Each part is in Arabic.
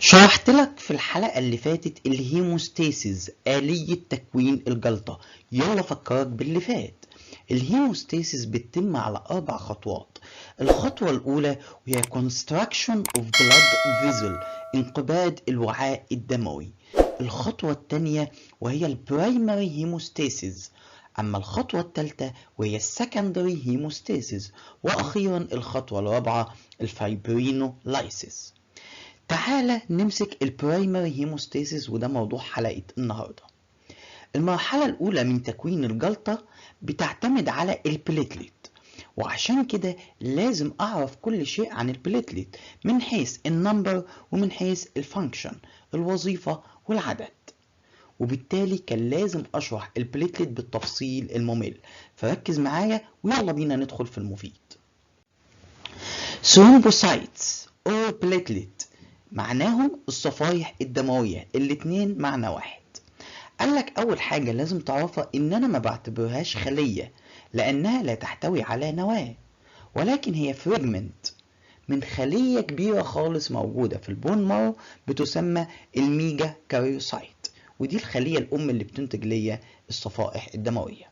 شرحت لك في الحلقة اللي فاتت الهيموستاسيس آلية تكوين الجلطة. يلا فكرك باللي فات. الهيموستاسيس بتتم على 4 خطوات. الخطوة الأولى وهي construction of blood vessel، انقباض الوعاء الدموي. الخطوة الثانية وهي البرايمري هيموستاسيس. أما الخطوة الثالثة وهي السكندري هيموستاسيس. وأخيرا الخطوة الرابعة الفايبرينولايسيس. تعالى نمسك البرايمري هيموستاسيس، وده موضوع حلقة النهاردة. المرحلة الأولى من تكوين الجلطة بتعتمد على البليتلت، وعشان كده لازم أعرف كل شيء عن البليتلت من حيث النمبر ومن حيث الفانكشن، الوظيفة والعدد. وبالتالي كان لازم أشرح البليتلت بالتفصيل الممل، فركز معايا ويلا بينا ندخل في المفيد. ثرومبوسايتس أو بليتلت معناهم الصفائح الدموية، الاتنين معنى واحد. قالك أول حاجة لازم تعرفها إن أنا ما بعتبرهاش خلية، لأنها لا تحتوي على نواة، ولكن هي فريجمنت من خلية كبيرة خالص موجودة في البون مارو بتسمى الميجا كاريوسايت، ودي الخلية الأم اللي بتنتج ليا الصفائح الدموية.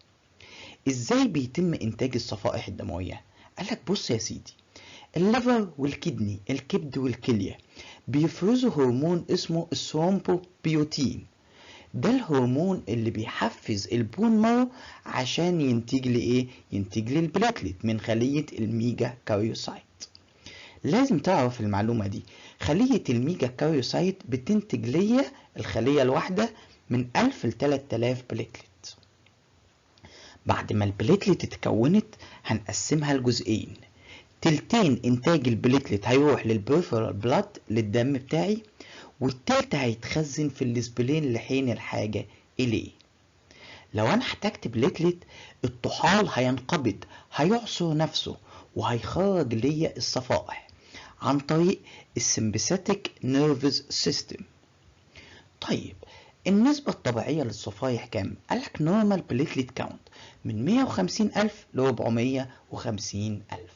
إزاي بيتم إنتاج الصفائح الدموية؟ قالك بص يا سيدي، الليفر والكدني، الكبد والكلية، بيفرزوا هرمون اسمه الثرومبوبيوتين. ده الهرمون اللي بيحفز البون مارو عشان ينتج لي ايه؟ ينتج لي البلاتلت من خلية الميجا كاريوسايت. لازم تعرف المعلومة دي، خلية الميجا كاريوسايت بتنتج ليا الخلية الواحدة من 1000 ل 3000 بلاتلت. بعد ما البلاتلت اتكونت هنقسمها لجزئين. تلتين انتاج البليتلت هيروح للبريفرال بلاد للدم بتاعي، والتالت هيتخزن في السبلين لحين الحاجة اليه. لو انا احتجت بليتلت، الطحال هينقبض، هيعصر نفسه وهيخرج ليا الصفائح عن طريق السمباثيك نيرفز سيستم. طيب النسبة الطبيعية للصفائح كام؟ قالك نورمال بليتلت كاونت من 150,000 ل 450,000.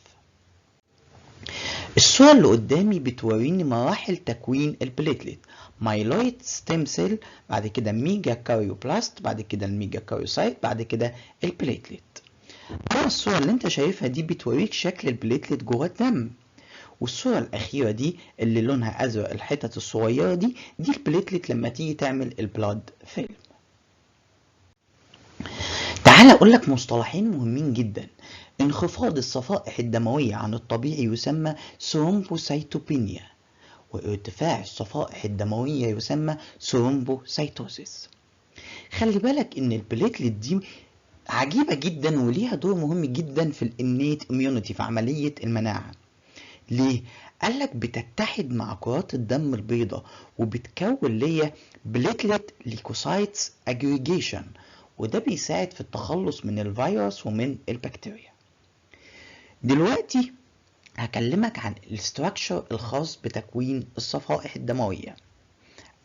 الصورة اللي قدامي بتوريني مراحل تكوين البليتلت: مايلويد ستيم سيل، بعد كده ميجا كاريوبلاست، بعد كده الميجا كاريوسايت، بعد كده البليتلت. اما الصورة اللي انت شايفها دي بتوريك شكل البليتلت جوه الدم، والصورة الأخيرة دي اللي لونها أزرق، الحتت الصغيرة دي البليتلت لما تيجي تعمل البلاد فيلم. تعال أقول لك مصطلحين مهمين جدا. انخفاض الصفائح الدموية عن الطبيعي يسمى ثرومبوسايتوبينيا، وارتفاع الصفائح الدموية يسمى ثرومبوسايتوسيس. خلي بالك ان البليتلت دي عجيبة جدا وليها دور مهم جدا في الانيت اميونيتي، في عملية المناعة. ليه؟ قالك بتتحد مع كرات الدم البيضاء وبتكون ليا بليتلت ليكوسايتس اجريجيشن، وده بيساعد في التخلص من الفيروس ومن البكتيريا. دلوقتي هكلمك عن الاستراكشر الخاص بتكوين الصفائح الدموية،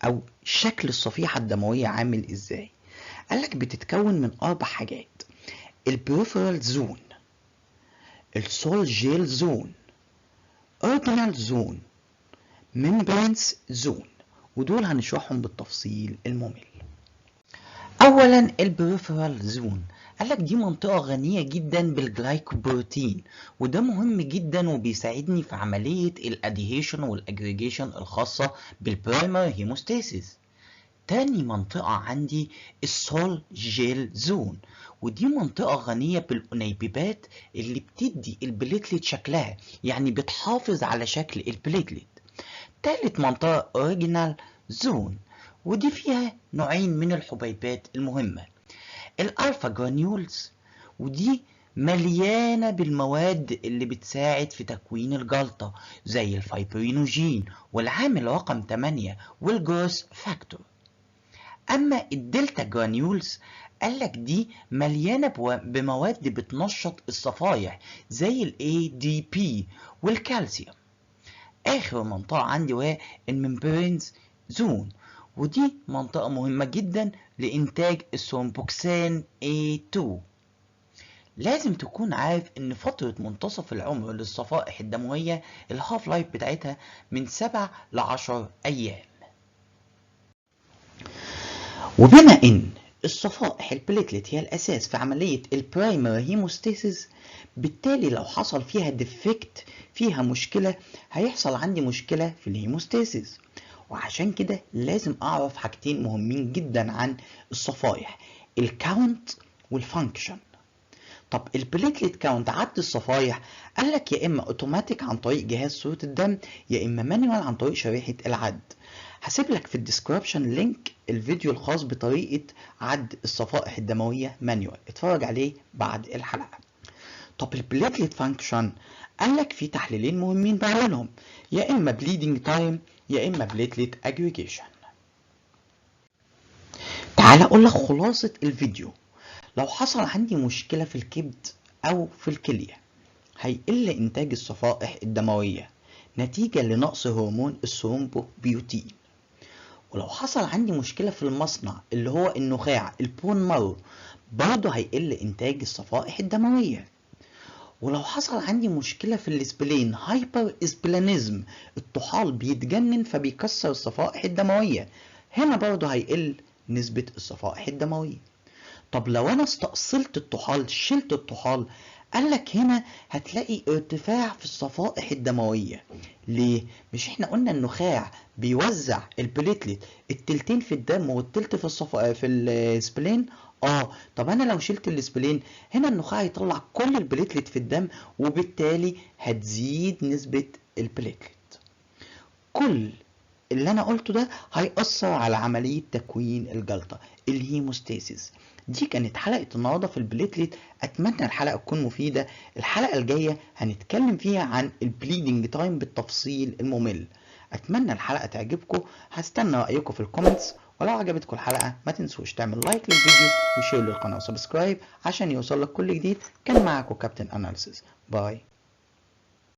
او شكل الصفيحة الدموية عامل ازاي. قالك بتتكون من 4 حاجات: البريفرال زون، السول جيل زون، اورجانال زون، ميمبرينز زون، ودول هنشرحهم بالتفصيل الممل. اولا البريفرال زون، قالك دي منطقة غنية جدا بالجلايكوبروتين، وده مهم جدا وبيساعدني في عملية الاديهيشن والاجريجيشن الخاصة بالبرايمري هيموستاسيس. تاني منطقة عندي السول جيل زون، ودي منطقة غنية بالأنيبيبات اللي بتدي البليتلت شكلها، يعني بتحافظ على شكل البليتلت. تالت منطقة اوريجينال زون، ودي فيها نوعين من الحبيبات المهمة: الالفا جرانيولز، ودي مليانة بالمواد اللي بتساعد في تكوين الجلطة زي الفايبرينوجين والعامل رقم 8 والجروس فاكتور. اما الدلتا جرانيولز قالك دي مليانة بمواد بتنشط الصفائح زي ال ADP والكالسيوم. اخر منطقة عندي وهي الممبرينز زون، ودي منطقة مهمة جدا لإنتاج الثرومبوكسان A2. لازم تكون عارف ان فترة منتصف العمر للصفائح الدموية الهاف لايف بتاعتها من 7 ل 10 ايام. وبما ان الصفائح البليتلت هي الاساس في عملية البرايمري هيموستاسيس، بالتالي لو حصل فيها ديفكت، فيها مشكلة، هيحصل عندي مشكلة في الهيموستاسيس. وعشان كده لازم اعرف حاجتين مهمين جدا عن الصفائح: الكاونت والفانكشن. طب البليتلت كاونت، عد الصفائح، قال لك يا اما اوتوماتيك عن طريق جهاز صورة الدم، يا اما مانيوال عن طريق شريحة العد. هسيب لك في الديسكربشن لينك الفيديو الخاص بطريقة عد الصفائح الدموية مانيوال، اتفرج عليه بعد الحلقة. طب البليتلت فانكشن، قال لك في تحليلين مهمين بعملهم: يا اما بليدنج تايم، يا اما بليتلت اجريجيشن. تعال اقول لك خلاصة الفيديو. لو حصل عندي مشكلة في الكبد أو في الكلية، هيقل إنتاج الصفائح الدموية نتيجة لنقص هرمون الثرومبوبيوتين. ولو حصل عندي مشكلة في المصنع اللي هو النخاع البون مارو، برضه هيقل إنتاج الصفائح الدموية. ولو حصل عندي مشكلة في الاسبلين، هايبر اسبلانيزم، الطحال بيتجنن فبيكسر الصفائح الدموية، هنا برضه هيقل نسبة الصفائح الدموية. طب لو انا استأصلت الطحال، شلت الطحال، قالك هنا هتلاقي ارتفاع في الصفائح الدموية. ليه؟ مش احنا قلنا النخاع بيوزع البليتلت التلتين في الدم والتلت في السبلين؟ طب انا لو شلت السبلين، هنا النخاع يطلع كل البليتلت في الدم، وبالتالي هتزيد نسبة البليتلت. كل اللي انا قلته ده هيأثر على عملية تكوين الجلطة، الهيموستاسيس. دي كانت حلقة النهاردة في البليتلت، اتمنى الحلقة تكون مفيدة. الحلقة الجاية هنتكلم فيها عن البليدنج تايم بالتفصيل الممل. اتمنى الحلقة تعجبكم، هستنى رأيكم في الكومنتس. ولو عجبتكم الحلقة ما تنسوش تعمل لايك للفيديو وشير للقناة وسبسكرايب عشان يوصلك كل جديد. كان معاكم كابتن اناليسيس. باي.